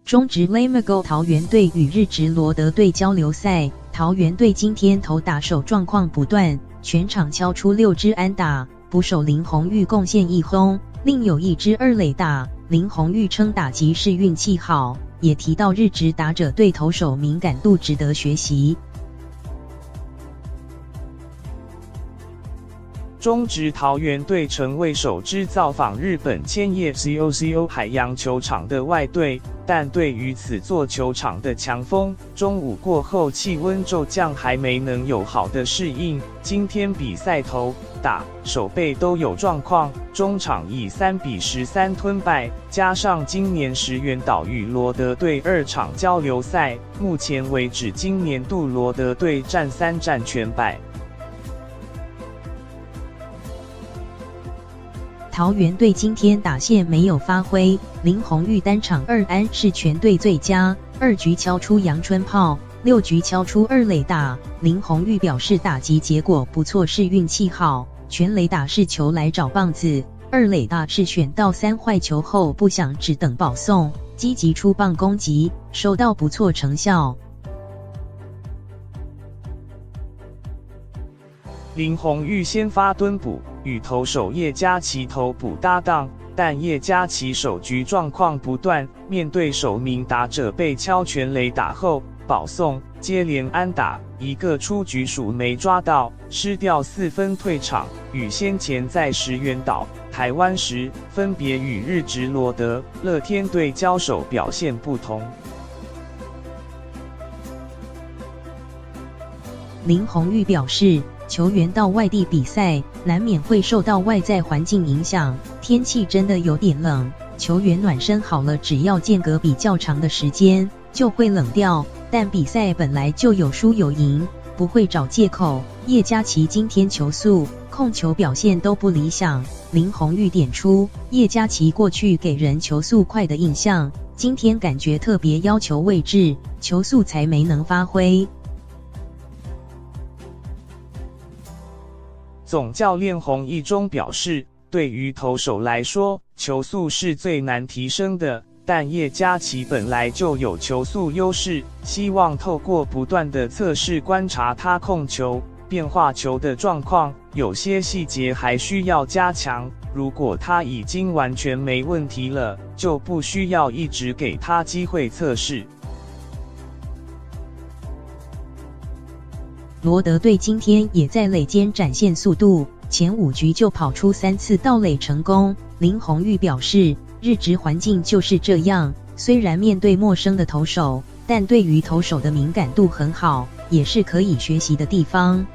中职 Lamago 桃园队与日职罗德队交流赛，桃园队今天投打手状况不断，全场敲出6支安打，捕手林泓育贡献1轰，另有1支2垒打。林泓育称打击是运气好，也提到日职打者对投手敏感度值得学习。中职桃园队成为首支造访日本千叶 COCO 海洋球场的外队，但对于此座球场的强风，中午过后气温骤降，还没能有好的适应。今天比赛投打守备都有状况，中场以3-13吞败，加上今年石垣岛与罗德队2场交流赛，目前为止今年度罗德队战3战全败。桃园队今天打线没有发挥，林泓育单场2安是全队最佳，2局敲出阳春炮，6局敲出2垒打。林泓育表示打击结果不错是运气好，全垒打是球来找棒子，2垒打是选到3坏球后不想只等保送，积极出棒攻击，收到不错成效。林泓育先发蹲捕，与投手叶嘉琪投捕搭档，但叶嘉琪首局状况不断，面对首名打者被敲全垒打后保送，接连安打，1个出局数没抓到，失掉4分退场。与先前在石垣岛、台湾时，分别与日职罗德、乐天队交手表现不同。林泓育表示，球员到外地比赛，难免会受到外在环境影响，天气真的有点冷，球员暖身好了，只要间隔比较长的时间，就会冷掉，但比赛本来就有输有赢，不会找借口。叶嘉琪今天球速、控球表现都不理想，林泓育点出，叶嘉琪过去给人球速快的印象，今天感觉特别要求位置，球速才没能发挥。总教练洪一中表示，对于投手来说，球速是最难提升的，但叶嘉琪本来就有球速优势，希望透过不断的测试观察他控球、变化球的状况，有些细节还需要加强。如果他已经完全没问题了，就不需要一直给他机会测试。罗德队今天也在垒间展现速度，前5局就跑出3次盗垒成功。林泓育表示，日职环境就是这样，虽然面对陌生的投手，但对于投手的敏感度很好，也是可以学习的地方。